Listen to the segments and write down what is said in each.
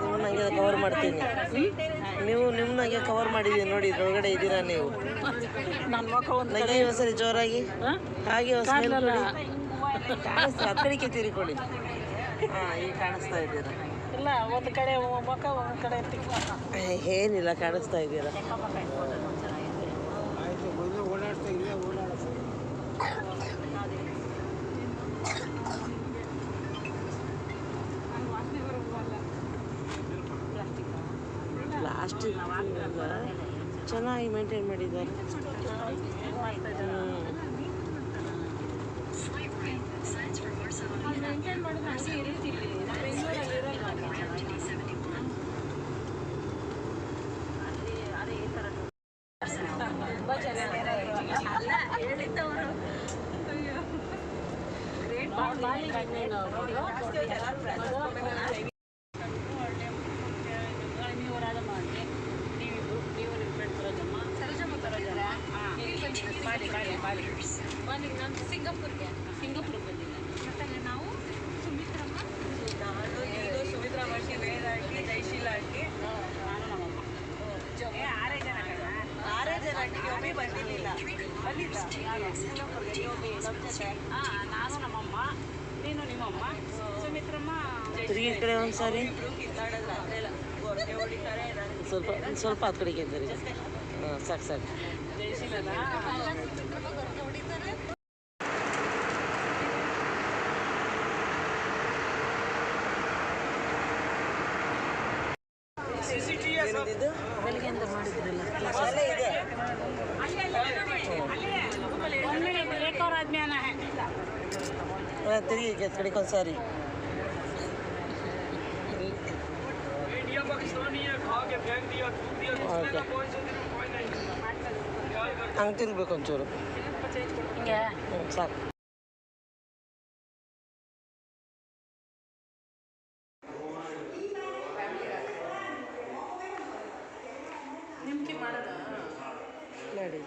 ನಿಮ್ಮನ್ನಾಗೆ cover ಮಾಡ್ತೀನಿ. ನಿಮ್ಮನ್ನಾಗೆ cover ಮಾಡಿದ್ದೀನಿ ನೋಡಿ, ಇದ್ರೊಳಗಡೆ ಇದ್ದೀರಾ ನೀವು. ನಗೆ ಒಂದ್ಸರಿ ಜೋರಾಗಿ ಹಾಗೆ ಕಾಣಿಸ್ತಾ ಹತ್ತು ಕಡೆಗೆ ತಿರ್ಕೊಳ್ಳಿ. ಹಾಂ, ಈಗ ಕಾಣಿಸ್ತಾ ಇದ್ದೀರಾ? ಇಲ್ಲ, ಒಂದು ಕಡೆ ಮುಖ, ಒಂದು ಕಡೆ ಏನಿಲ್ಲ, ಕಾಣಿಸ್ತಾ ಇದ್ದೀರಾ? ಪ್ಲಾಸ್ಟಿಕ್ ಚೆನ್ನಾಗಿ ಮೇಂಟೈನ್ ಮಾಡಿದ್ದಾರೆ. ಸಿಂಗಾಪುರ್ ಬಂದಿಲ್ಲ. ಮತ್ತೆ ನಾವು ಸುಮಿತ್ರಮ್ಮ, ಸುಮಿತ್ರಾ ವರ್ಷಿ, ವೇದ ಆಂಟಿ, ಜಯಶೀಲ ಆಂಟಿ, ನಾನು ನಮ್ಮಮ್ಮ. 6 ಜನ ಒಮ್ಮೆ ಬಂದಿರಲಿಲ್ಲ. ನಾನು ನಮ್ಮಮ್ಮ, ನೀನು ನಿಮ್ಮಮ್ಮ, ಸುಮಿತ್ರಮ್ಮ. ತಿರುಗಿ ಕಡೆ ಒಂದು ಸಾರಿ ಸ್ವಲ್ಪ ಹತ್ತು ಕಡೆಗೆ ಇದ್ದಾರೆ. ಹಾಂ, ಸಾಕು. ಜಯಶೀಲನ ಬೆಳಗ್ಗೆಯಿಂದ ಮಾಡಿದ್ರಲ್ಲ ತಿರುಗಿ ಕಡೆಗೆ ಒಂದು ಸಾರಿ ಹಂಗೆ ತಿರುಗಬೇಕು ಒಂಚೂರು. ಸಾಕು. ನೋಡಿ,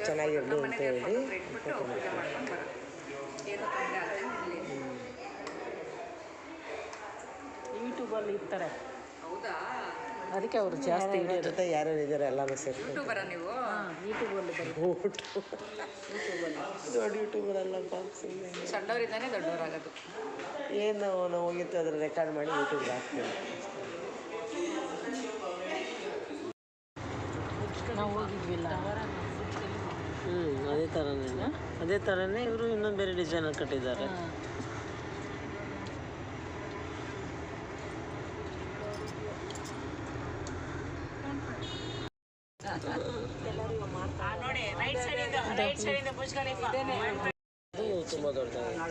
ಚೆನ್ನಾಗಿರಲಿ ಅಂತ ಹೇಳಿ ಯೂಟ್ಯೂಬಲ್ಲಿ ಇರ್ತಾರೆ. ಹೌದಾ? ಅದಕ್ಕೆ ಅವರು ಜಾಸ್ತಿ ಜೊತೆ ಯಾರ್ಯಾರು ಇದ್ದಾರೆ ಎಲ್ಲರೂ ಸೇರಿ ಯೂಟ್ಯೂಬರ ನೀವು? ಯೂಟ್ಯೂಬಲ್ಲಿ ದೊಡ್ಡ ಯೂಟ್ಯೂಬರ್ ಅಲ್ಲಪ್ಪ, ಸಣ್ಣವರಿಂದಾನೇ ದೊಡ್ಡವರಾಗೋದು. ಏನು ನಾವು ಹೋಗಿತ್ತು ಅದ್ರ ರೆಕಾರ್ಡ್ ಮಾಡಿ ಯೂಟ್ಯೂಬ್ಗೆ ಹಾಕ್ತೀವಿ. ನಾವು ಹೋಗಿದ್ವಿಲ್ಲ. ಅದೇ ಥರನೇ ಇವರು ಇನ್ನೊಂದು ಬೇರೆ ಡಿಸೈನಲ್ಲಿ ಕಟ್ಟಿದ್ದಾರೆ. ತುಂಬ ದೊಡ್ಡದಾಗಿದೆ.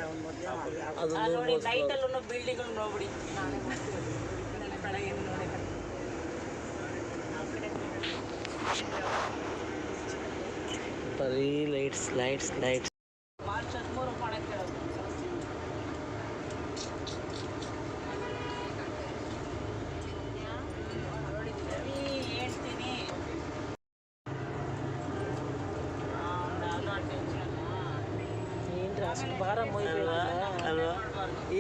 ಅದು ಬಿಲ್ಡಿಂಗ್ ನೋಡ್ಬಿಡಿ. ಬರೀ ಲೈಟ್ಸ್. ಅಲ್ವಾ?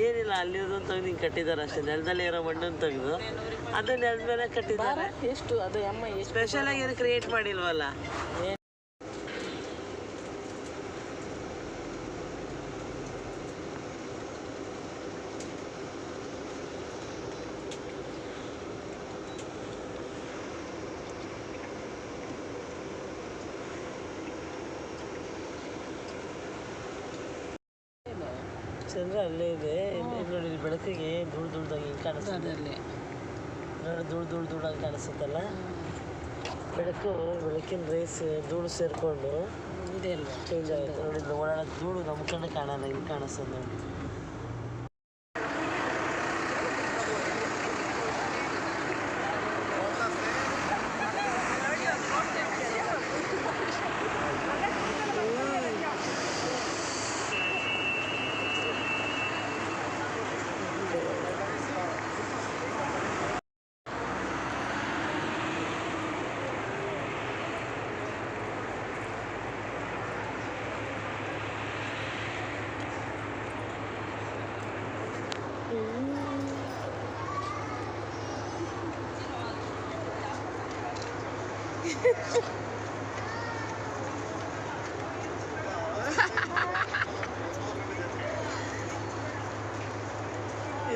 ಏನಿಲ್ಲ, ಅಲ್ಲಿರೋದನ್ನು ತೆಗೆದು ಹಿಂಗೆ ಕಟ್ಟಿದ್ದಾರೆ ಅಷ್ಟೇ. ನೆಲದಲ್ಲಿ ಇರೋ ಮಣ್ಣನ್ನು ತೆಗೆದು ಅದು ನೆಲದ ಮೇಲೆ ಕಟ್ಟಿದ್ದಾರೆ. ಎಷ್ಟು ಅದು ಸ್ಪೆಷಲಾಗಿ ಏನು ಕ್ರಿಯೇಟ್ ಮಾಡಿಲ್ವಲ್ಲ. ಚಂದ್ರ ಅಲ್ಲೇ ಇದೆ. ನೋಡಿ, ಬೆಳಕಿಗೆ ಧೂಳು ಹಿಂಗೆ ಕಾಣಿಸ್ತದೆ. ನೋಡಿ, ಧೂಳು ಕಾಣಿಸುತ್ತಲ್ಲ. ಬೆಳಕಿನ ರೇಸ್ ಧೂಳು ಸೇರಿಕೊಂಡು ಇದೆ ಅಲ್ವಾ ಚೇಂಜ್ ಆಗುತ್ತೆ ನೋಡಿ. ಓಡಾಡೋದು ಧೂಳು ನಮ್ಮ ಕಣ್ಣು ಕಾಣಲ್ಲ, ಹಿಂಗೆ ಕಾಣಿಸ್ತದೆ ನೋಡಿ.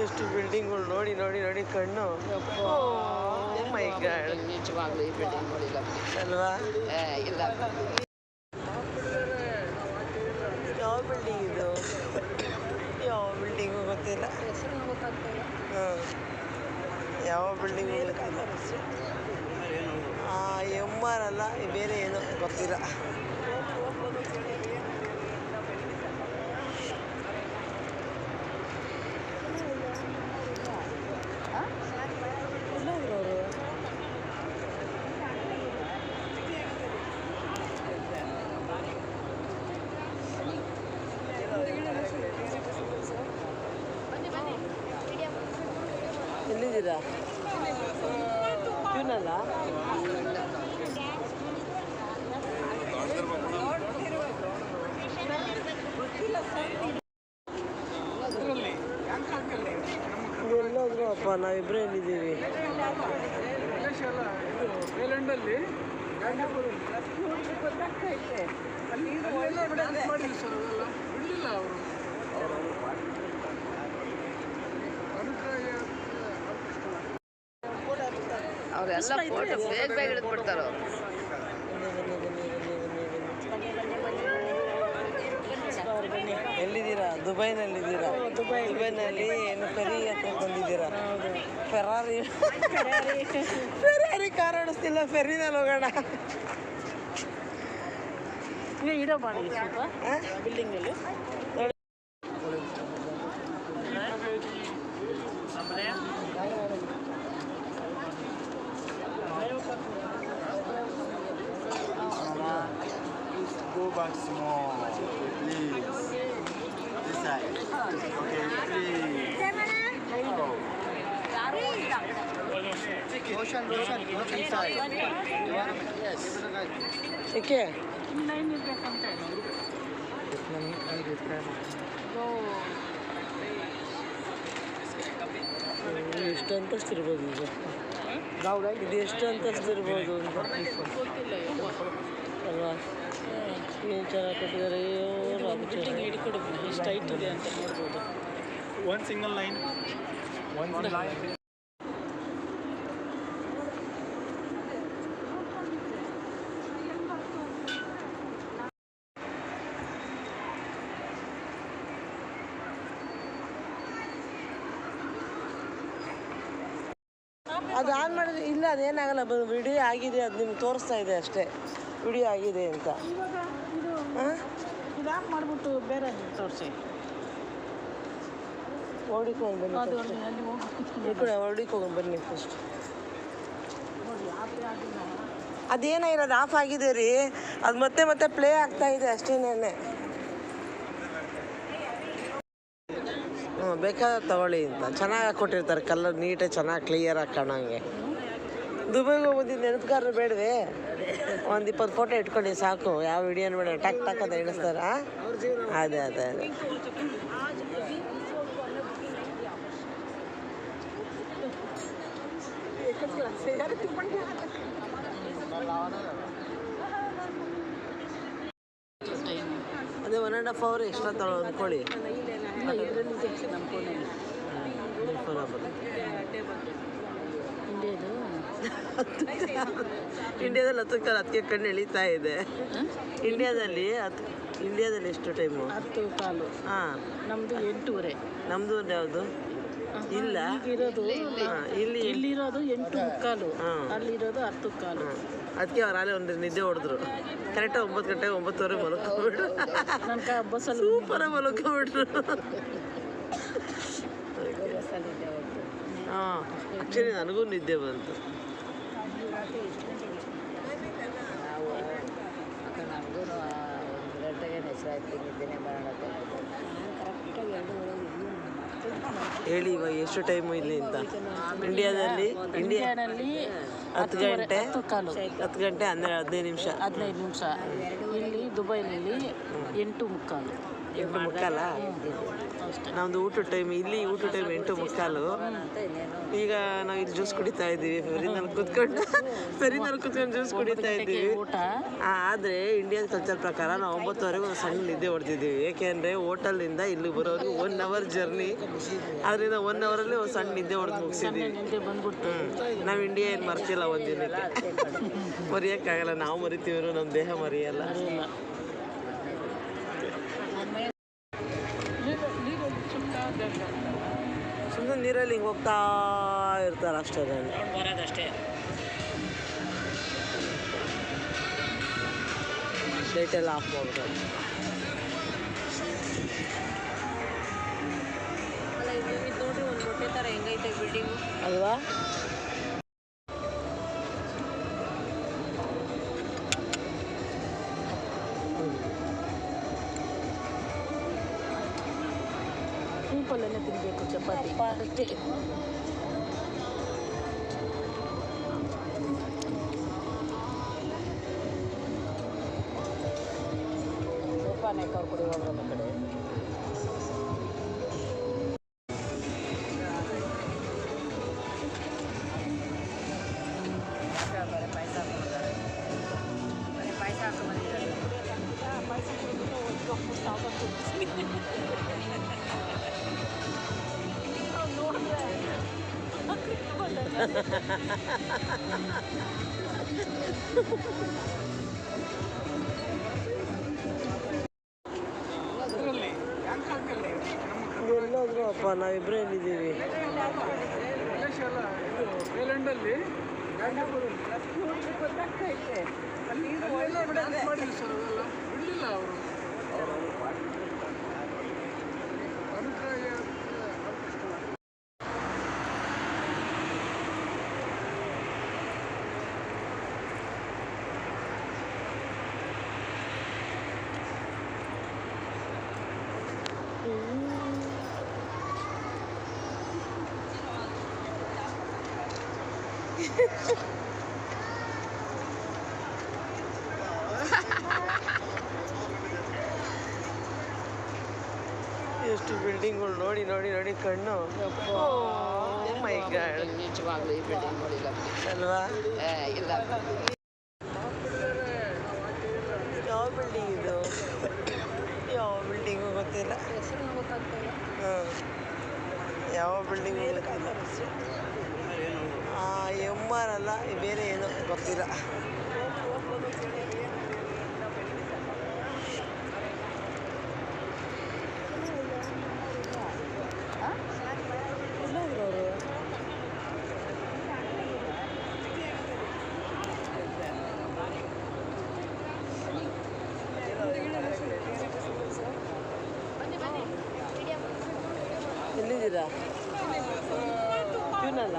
ಎಷ್ಟು ಬಿಲ್ಡಿಂಗ್ಗಳು ನೋಡಿ ನೋಡಿ ನೋಡಿ ಕಣ್ಣು. ಮೈ ಗಾಡ್, ನಿಜವಾಗ್ಲೂ ಈ ಬಿಲ್ಡಿಂಗ್ ನೋಡಿಲ್ಲ ಅಲ್ವಾ? ಇಲ್ಲ. ಯಾವ ಬಿಲ್ಡಿಂಗ್ ಇದು? ಯಾವ ಬಿಲ್ಡಿಂಗು ಗೊತ್ತಿಲ್ಲ. ಹಾಂ, ಯಾವ ಬಿಲ್ಡಿಂಗು ಗೊತ್ತಿಲ್ಲ. MR ಅಲ್ಲ, ಬೇರೆ ಏನೋ ಗೊತ್ತಿಲ್ಲ. ಎಲ್ಲಿದ್ದೀರಾ? ಇವನಲ್ಲ? ಎಲ್ಲೋದ್ರು ಅಪ್ಪ, ನಾವಿಬ್ಬರೇ ಎಲ್ಲಿದ್ದೀವಿ? ಅವರೆಲ್ಲ ಫೋಟೋ ಬೇಗ ಬೇಗ ಹಿಡಿದ್ಬಿಡ್ತಾರೆ ಅವರು. ಎಲ್ಲಿದ್ದೀರಾ? ದುಬೈನಲ್ಲಿದ್ದೀರಾ? ದುಬೈನಲ್ಲಿ ಏನು ಫೆರಿ ಹತ್ರ ಬಂದಿದ್ದೀರಾ? ಫೆರಾರಿ ಕಾರ್ ಓಡಿಸ್ತಿಲ್ಲ, ಫೆರಿನಲ್ಲಿ ಹೋಗೋಣ. ಇಡೋ ಮಾಡಿ ಸ್ವಲ್ಪ ಬಿಲ್ಡಿಂಗಲ್ಲಿ. Go back small, please. This side. Okay, please. Roshan, inside. Yes. ಏಕೆ ಲೈನ್ ಇರ್ಬೇಕಂತ ಎಷ್ಟು ಅಂತಸ್ತು ಇರ್ಬೋದು ಇದು? ಇದು ಎಷ್ಟು ಅಂತಸ್ತು ಇರ್ಬೋದು ಅಂತ ಅಲ್ವಾ? ಏನು ಚೆನ್ನಾಗಿ ಕೊಟ್ಟಿದ್ದಾರೆ. ಬಿಲ್ಡಿಂಗ್ ಹಿಡ್ಕೊಡು ಎಷ್ಟು ಹೈಟ್ ಇದೆ ಅಂತ ನೋಡ್ಬೋದು. One single line. One line. ಅದು ಆನ್ ಮಾಡಿದ್ರೆ ಇಲ್ಲ, ಅದೇನಾಗಲ್ಲ. ವಿಡಿಯೋ ಆಗಿದೆ, ಅದು ನಿಮ್ಗೆ ತೋರಿಸ್ತಾ ಇದೆ ಅಷ್ಟೇ, ವಿಡಿಯೋ ಆಗಿದೆ ಅಂತ. ಹಾಂ, ಇದು ಆಫ್ ಮಾಡಿಬಿಟ್ಟು ಬೇರೆ ತೋರಿಸಿ. ಹೊಡಿಕ್ ಹೋಗಿ ಬನ್ನಿ ಅದು ಫಸ್ಟ್. ಅಲ್ಲಿ ಹೋಗಿ ಈ ಕಡೆ ಹೊಡಿಕ್ ಹೋಗಿ ಬನ್ನಿ ಫಸ್ಟ್. ನೋಡಿ ಆಫ್ ಆಗಿಲ್ಲ. ಅದೇನಾಗಿರೋದು ಆಫ್ ಆಗಿದೆ ರೀ, ಅದು ಮತ್ತೆ ಮತ್ತೆ ಪ್ಲೇ ಆಗ್ತಾ ಇದೆ ಅಷ್ಟೇನೇ. ಹ್ಞೂ, ಬೇಕಾದ್ರೆ ತಗೊಳ್ಳಿ ಅಂತ. ಚೆನ್ನಾಗಿ ಕೊಟ್ಟಿರ್ತಾರೆ, ಕಲರ್ ನೀಟಾಗಿ ಚೆನ್ನಾಗಿ ಕ್ಲಿಯರಾಗಿ ಕಾಣೋಂಗೆ. ದುಬೈಗೆ ಹೋಗ್ಬಂದಿದ್ದು ನೆನಪುಗಾರರು ಬೇಡವೇ? ಒಂದು 20 ಫೋಟೋ ಇಟ್ಕೊಳ್ಳಿ ಸಾಕು, ಯಾವ ವಿಡಿಯೋನು ಬೇಡ. ಟಕ್ ಟಕ್ ಅಂತ ಇಳಿಸ್ತಾರ. ಅದೇ ಅದೇ ಅದೇ. ಅದೇ 1.5 hour ಎಕ್ಸ್ಟ್ರಾ ತಗೊಳ್ಳೋ ಅಂದ್ಕೊಳ್ಳಿ. ಇದರಲ್ಲಿ ನಮ್ಮ ಫೋನಲ್ಲಿ ಇಂಡಿಯಾದಲ್ಲಿ 10 ಅದಕ್ಕೆ ಕಣ್ಣು ಎಳಿತಾ ಇದೆ. ಇಂಡಿಯಾದಲ್ಲಿ ಎಷ್ಟು ಟೈಮು? 10 ಕಾಲು. ಹಾಂ, ನಮ್ಮದು 8:30. ನಮ್ಮದು ಯಾವುದು? ಇಲ್ಲ ಈಗಿರೋದು ಇಲ್ಲಿ ಇಲ್ಲಿರೋದು 8:15, ಅಲ್ಲಿರೋದು 10:15. ಅದಕ್ಕೆ ಅವ್ರು ಅಲ್ಲೇ ಒಂದು ನಿದ್ದೆ ಹೊಡೆದ್ರು. ಕರೆಕ್ಟಾಗಿ 9 ಗಂಟೆಗೆ 9:30 ಮಲ್ಕೊಂಡ್ಬಿಟ್ರು. ನನ್ನ ಬಸ್ಸಲ್ಲಿ ಸೂಪರಾಗಿ ಮಲ್ಕೊಂಡ್ಬಿಟ್ರು. ಹಾಂ, ಆ್ಯಕ್ಚುಲಿ ನನಗೂ ನಿದ್ದೆ ಬಂತು. ನಮಗೂ 1 ಗಂಟೆಗೆ ಹೆಸರಾಯ್ತು ನಿದ್ದೆನೇ ಮಾಡೋಕ್ಕೆ. ಹೇಳಿ ಇವಾಗ ಎಷ್ಟು ಟೈಮು ಇಲ್ಲಿ ಅಂತ. ಇಂಡಿಯಾದಲ್ಲಿ 10 ಗಂಟೆ 10 ಗಂಟೆ 15 ನಿಮಿಷ 15 ನಿಮಿಷ. ಇಲ್ಲಿ ದುಬೈನಲ್ಲಿ 8:15. 8:15. ನಮ್ಮದು ಊಟದ ಟೈಮ್ ಇಲ್ಲಿ ಊಟದ ಟೈಮ್ 8:15. ಈಗ ನಾವು ಇಲ್ಲಿ ಜ್ಯೂಸ್ ಕುಡಿತಾ ಇದ್ದೀವಿ. ಫೆರಿನಲ್ಲಿ ಕುತ್ಕೊಂಡು ಜ್ಯೂಸ್ ಕುಡಿತಾ ಇದ್ದೀವಿ. ಊಟ ಆದರೆ ಇಂಡಿಯನ್ ಕಲ್ಚರ್ ಪ್ರಕಾರ ನಾವು 9:00ವರೆಗೂ ಒಂದು ಸಣ್ಣ ನಿದ್ದೆ ಹೊಡೆದಿದ್ದೀವಿ. ಏಕೆಂದರೆ ಹೋಟೆಲಿಂದ ಇಲ್ಲಿ ಬರೋರಿಗೆ 1 ಅವರ್ ಜರ್ನಿ. ಅದರಿಂದ 1 ಅವರಲ್ಲಿ ಒಂದು ಸಣ್ಣ ನಿದ್ದೆ ಹೊಡೆದು ಮುಗಿಸಿದ್ದೀವಿ. ನಿದ್ದೆ ಬಂದ್ಬಿಟ್ಟು ನಾವು ಇಂಡಿಯಾ ಏನು ಮರ್ತಿಲ್ಲ ಒಂದು ದಿನಕ್ಕೆ. ಮರೆಯೋಕ್ಕಾಗಲ್ಲ. ನಾವು ಮರಿತೀವಿ, ನಮ್ಮ ದೇಹ ಮರೆಯಲ್ಲ. ಸುಮ್ಮನೆ ನೀರಲ್ಲಿ ಹಿಂಗೆ ಹೋಗ್ತಾ ಇರ್ತಾರೆ ಅಷ್ಟೇ. ಬರೋದಷ್ಟೇ. ಲೈಟೆಲ್ಲ ಆಫ್ ಮಾಡ್ತಾರೆ. ನೋಡ್ರಿ ಒಂದು ಮೊಟ್ಟೆ ಥರ ಹೆಂಗೈತೆ ಬಿಲ್ಡಿಂಗು ಅಲ್ವಾ? ಸಿಂಪಲ್ಲೆಲ್ಲ ತಿನ್ನಬೇಕು ಚಪಾತಿ ಅಷ್ಟೇ. ಸ್ವಲ್ಪ ನೆಕ್ಕವ್ರು ಕೊಡಿ ಹೋಗ್ರಲ್ಲ ಕಡೆ. ಪಾಯಸ ಹಾಕೊಂಡ್ಬಂದಿದ್ದಾರೆ. ಎಲ್ಲೋದ್ರು ಅಪ್ಪ, ನಾವಿಬ್ಬರೇ ಎಲ್ಲಿದ್ದೀವಿ? ಎಷ್ಟು ಬಿಲ್ಡಿಂಗ್ಗಳು ನೋಡಿ ನೋಡಿ ನೋಡಿ ಕಣ್ಣು. ಮೈ ಗಾಡ್, ನಿಜವಾಗ್ಲೂ ಈ ಬಿಲ್ಡಿಂಗ್ ನೋಡಿಲ್ಲ ಅಲ್ವಾ? ಇಲ್ಲ. ಯಾವ ಬಿಲ್ಡಿಂಗ್ ಇದು? ಯಾವ ಬಿಲ್ಡಿಂಗು ಗೊತ್ತಿಲ್ಲ. ಹಾಂ, ಯಾವ ಬಿಲ್ಡಿಂಗು ಗೊತ್ತಿಲ್ಲ. MR ಅಲ್ಲ, ಬೇರೆ ಏನೋ ಗೊತ್ತಿಲ್ಲ. ಎಲ್ಲಿದ್ದೀರಾ? ಇವನಲ್ಲ?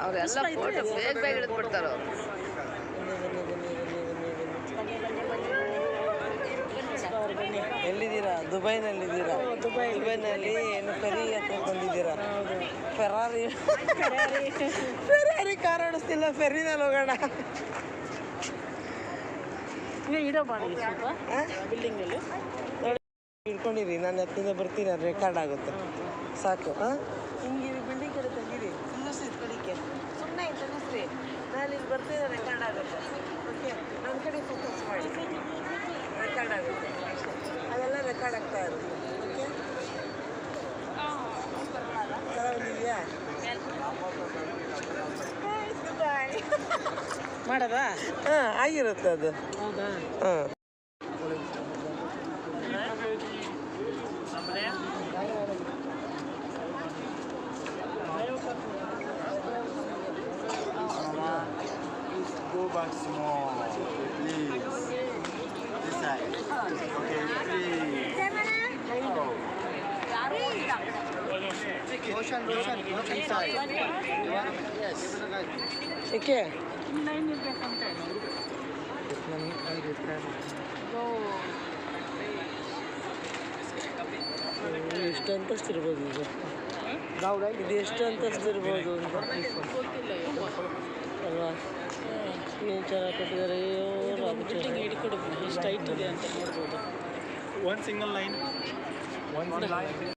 ಅವರೆಲ್ಲ ಫೋಟೋ ಬೇಗ ಹಿಡಿದ್ಬಿಡ್ತಾರೆ ಅವರು. ಎಲ್ಲಿದ್ದೀರಾ? ದುಬೈನಲ್ಲಿದ್ದೀರಾ? ದುಬೈನಲ್ಲಿ ಏನು ಫೆರಿ ಹತ್ರ ಬಂದಿದ್ದೀರಾ? ಫೆರಾರಿ ಕಾರ್ ಓಡಿಸ್ತಿಲ್ಲ, ಫೆರಿನಲ್ಲಿ ಹೋಗೋಣ. ಇಡೋ ಮಾಡಿ ಸ್ವಲ್ಪ ಬಿಲ್ಡಿಂಗಲ್ಲಿ ಇಟ್ಕೊಂಡಿರಿ, ನಾನು ಹತ್ತಿಂದ ಬರ್ತೀನಿ, ಅದು ರೆಕಾರ್ಡ್ ಆಗುತ್ತೆ. ಸಾಕು. ಹಿಂಗೆ ಬಿಲ್ಡಿಂಗ್ ಕಡೆ ತಂದಿರಿ, ಫುಲ್ಲಸ್ ಇಟ್ಕೊಳಿಕ್ಕೆ ಸುಮ್ಮನೆ ತನಿಸ್ರಿ. ನಾನು ಇಲ್ಲಿ ಬರ್ತೀನಿ, ರೆಕಾರ್ಡ್ ಆಗುತ್ತೆ. ಓಕೆ, ನನ್ನ ಕಡೆ ಫೋಕಸ್ ಮಾಡಿ, ರೆಕಾರ್ಡ್ ಆಗುತ್ತೆ. ಅದೆಲ್ಲ ರೆಕಾರ್ಡ್ ಆಗ್ತಾ ಇರುತ್ತೆ. ಓಕೆ, ಇದೆಯಾ? ಬಾಯ್. ಮಾಡೋದಾ? ಹಾಂ ಆಗಿರುತ್ತೆ ಅದು. ಹೌದಾ? ಹಾಂ Go back small, please. This side. Okay, please. Motion side. Yes. ಏಕೆ ಲೈನ್ ಇರ್ಬೇಕಂತೆ. ಎಷ್ಟು ಅಂತಸ್ತು ಇರ್ಬೋದು ಇದು? ಇದು ಎಷ್ಟು ಅಂತಸ್ತು ಇರ್ಬೋದು ಅಂತ ಅಲ್ವಾ? ಏನು ಚೆನ್ನಾಗಿ ಕೊಟ್ಟಿದ್ದಾರೆ. ಬಿಲ್ಡಿಂಗ್ ಹಿಡ್ಕೊಡು ಎಷ್ಟು ಹೈಟ್ ಇದೆ ಅಂತ ನೋಡ್ಬೋದು. One single line. One line.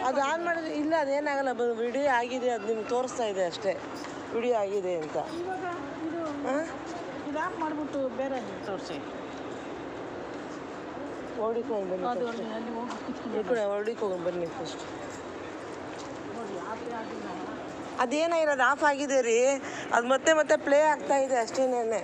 ಅದು ಆನ್ ಮಾಡಿದ್ರೆ ಇಲ್ಲ, ಅದೇನಾಗಲ್ಲ. ವಿಡಿಯೋ ಆಗಿದೆ, ಅದು ನಿಮ್ಗೆ ತೋರಿಸ್ತಾ ಇದೆ ಅಷ್ಟೇ ವಿಡಿಯೋ ಆಗಿದೆ ಅಂತ. ಹಾಂ ಇದು ಆಫ್ ಮಾಡಿಬಿಟ್ಟು ಬೇರೆ ತೋರಿಸಿ. ಹೊಡಿಕ್ ಹೋಗಿ ಬನ್ನಿ ಅದು first. ಅಲ್ಲಿ ಹೋಗಿ ಕುತ್ಕೊಂಡು ಈ ಕಡೆ ಹೊಡಿಕ್ ಹೋಗಿ ಬನ್ನಿ ಫಸ್ಟ್. ನೋಡಿ ಆಫೇ ಆಗಿಲ್ಲ. ಅದೇನಾಗಿರೋದು ಆಫ್ ಆಗಿದೆ ರೀ, ಅದು ಮತ್ತೆ ಮತ್ತೆ ಪ್ಲೇ ಆಗ್ತಾ ಇದೆ ಅಷ್ಟೇನೆ.